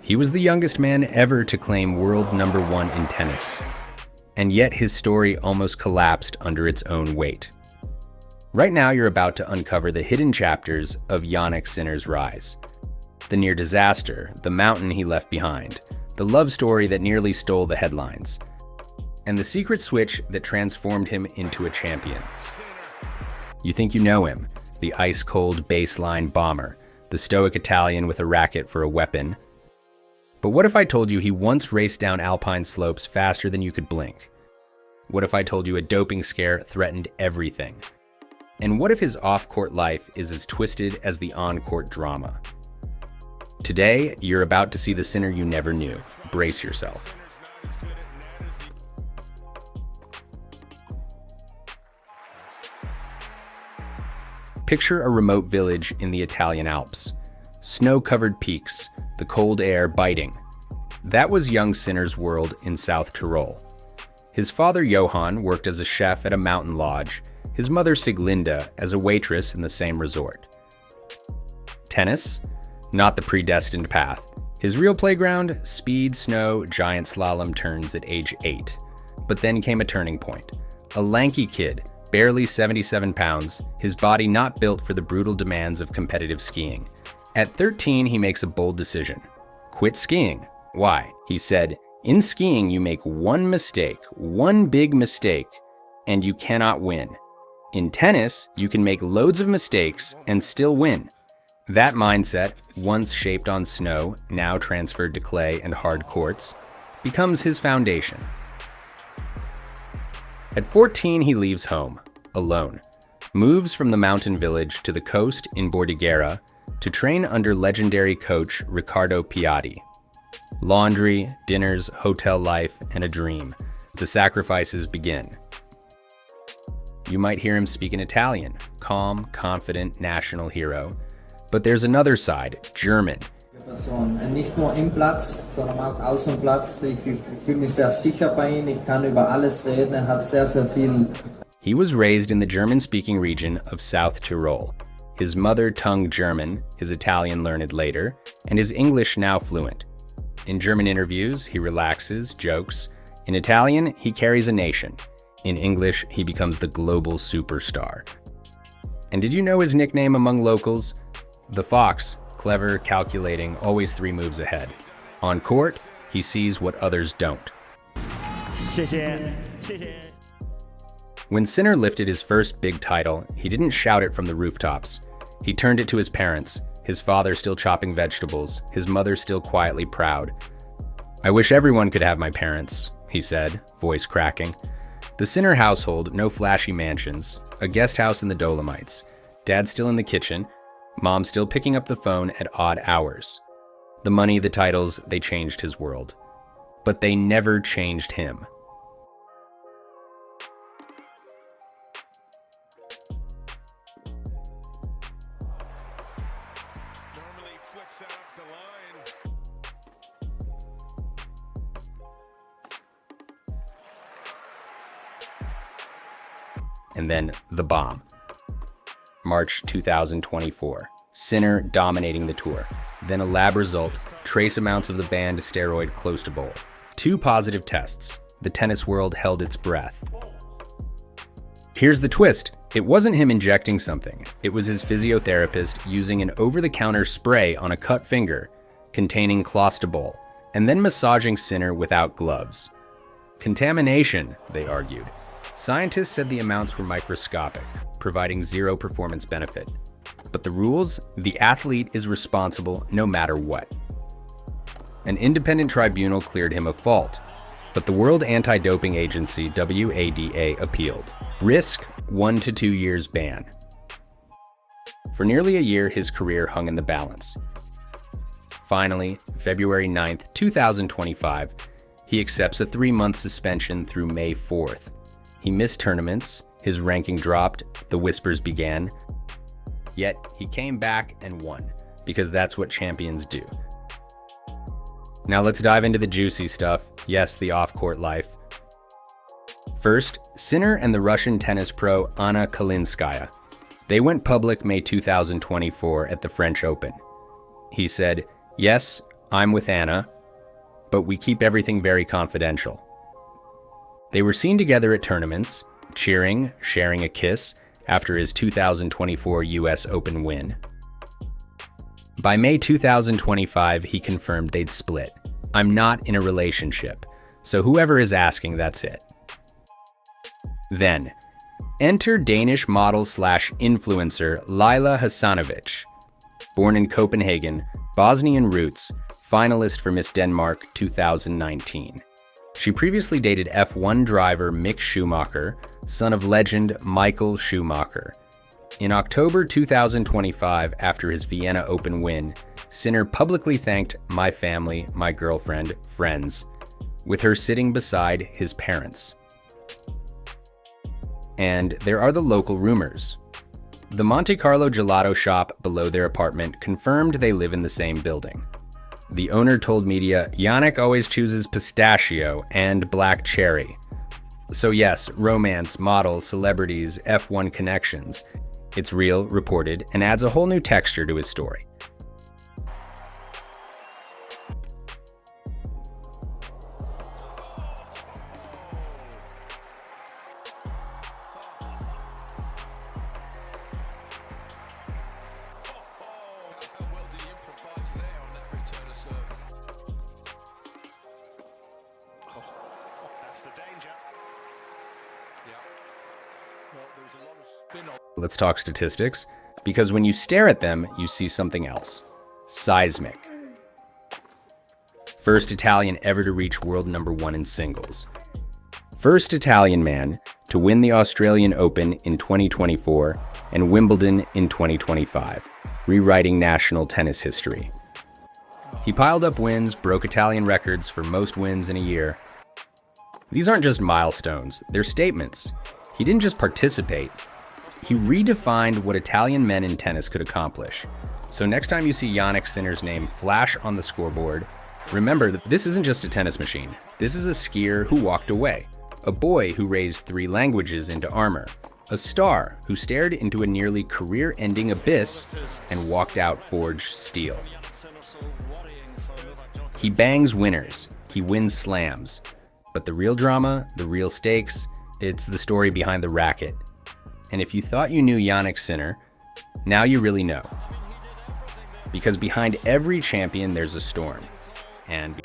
He was the youngest man ever to claim world number one in tennis. And yet his story almost collapsed under its own weight. Right now you're about to uncover the hidden chapters of Jannik Sinner's rise. The near disaster, the mountain he left behind, the love story that nearly stole the headlines, and the secret switch that transformed him into a champion. You think you know him, the ice-cold baseline bomber, the stoic Italian with a racket for a weapon. But what if I told you he once raced down Alpine slopes faster than you could blink? What if I told you a doping scare threatened everything? And what if his off-court life is as twisted as the on-court drama? Today, you're about to see the Sinner you never knew. Brace yourself. Picture a remote village in the Italian Alps. Snow-covered peaks, the cold air biting. That was young Sinner's world in South Tyrol. His father Johann worked as a chef at a mountain lodge, his mother Sieglinde as a waitress in the same resort. Tennis? Not the predestined path. His real playground? Speed, snow, giant slalom turns at age 8. But then came a turning point. A lanky kid, barely 77 pounds, his body not built for the brutal demands of competitive skiing. At 13, he makes a bold decision. Quit skiing. Why? He said, "In skiing, you make one mistake, one big mistake, and you cannot win. In tennis, you can make loads of mistakes and still win." That mindset, once shaped on snow, now transferred to clay and hard courts, becomes his foundation. At 14, he leaves home, alone, moves from the mountain village to the coast in Bordighera to train under legendary coach Riccardo Piatti. Laundry, dinners, hotel life, and a dream. The sacrifices begin. You might hear him speak in Italian, calm, confident, national hero. But there's another side, German. Und nicht nur im Platz, sondern auch außen Platz. Ich fühle mich sehr sicher bei ihm. Ich kann über alles reden. Hat sehr viel. He was raised in the German-speaking region of South Tyrol. His mother tongue German, his Italian learned later, and his English now fluent. In German interviews, he relaxes, jokes. In Italian, he carries a nation. In English, he becomes the global superstar. And did you know his nickname among locals? The Fox, clever, calculating, always 3 moves ahead. On court, he sees what others don't. When Sinner lifted his first big title, he didn't shout it from the rooftops. He turned it to his parents, his father still chopping vegetables, his mother still quietly proud. "I wish everyone could have my parents," he said, voice cracking. The Sinner household, no flashy mansions, a guest house in the Dolomites, dad still in the kitchen, Mom still picking up the phone at odd hours. The money, the titles, they changed his world. But they never changed him. And then the bomb. March 2024. Sinner dominating the tour. Then a lab result, trace amounts of the banned steroid clostebol. 2 positive tests. The tennis world held its breath. Here's the twist. It wasn't him injecting something. It was his physiotherapist using an over-the-counter spray on a cut finger containing clostebol, and then massaging Sinner without gloves. Contamination, they argued. Scientists said the amounts were microscopic, providing 0 performance benefit. But the rules? The athlete is responsible no matter what. An independent tribunal cleared him of fault, but the World Anti-Doping Agency, WADA, appealed. Risk 1 to 2 years ban. For nearly a year, his career hung in the balance. Finally, February 9th, 2025, he accepts a 3-month suspension through May 4th. He missed tournaments, his ranking dropped, the whispers began. Yet, he came back and won, because that's what champions do. Now let's dive into the juicy stuff, yes, the off-court life. First, Sinner and the Russian tennis pro Anna Kalinskaya. They went public May 2024 at the French Open. He said, "Yes, I'm with Anna, but we keep everything very confidential. They were seen together at tournaments, cheering, sharing a kiss after his 2024 US Open win. By May 2025, he confirmed they'd split. I'm not in a relationship, so whoever is asking, that's it. Then, enter Danish model/influencer Laila Hasanovic. Born in Copenhagen, Bosnian roots, finalist for Miss Denmark 2019. She previously dated F1 driver Mick Schumacher, son of legend Michael Schumacher. In October 2025, after his Vienna Open win, Sinner publicly thanked my family, my girlfriend, friends, with her sitting beside his parents. And there are the local rumors. The Monte Carlo gelato shop below their apartment confirmed they live in the same building. The owner told media, Jannik always chooses pistachio and black cherry. So yes, romance, models, celebrities, F1 connections. It's real, reported, and adds a whole new texture to his story. Let's talk statistics, because when you stare at them, you see something else. Seismic. First Italian ever to reach world #1 in singles. First Italian man to win the Australian Open in 2024 and Wimbledon in 2025, rewriting national tennis history. He piled up wins, broke Italian records for most wins in a year. These aren't just milestones, they're statements. He didn't just participate, he redefined what Italian men in tennis could accomplish. So next time you see Jannik Sinner's name flash on the scoreboard, remember that this isn't just a tennis machine. This is a skier who walked away, a boy who raised 3 languages into armor, a star who stared into a nearly career-ending abyss and walked out forged steel. He bangs winners, he wins slams, but the real drama, the real stakes, it's the story behind the racket. And if you thought you knew Jannik Sinner, now you really know. Because behind every champion, there's a storm. And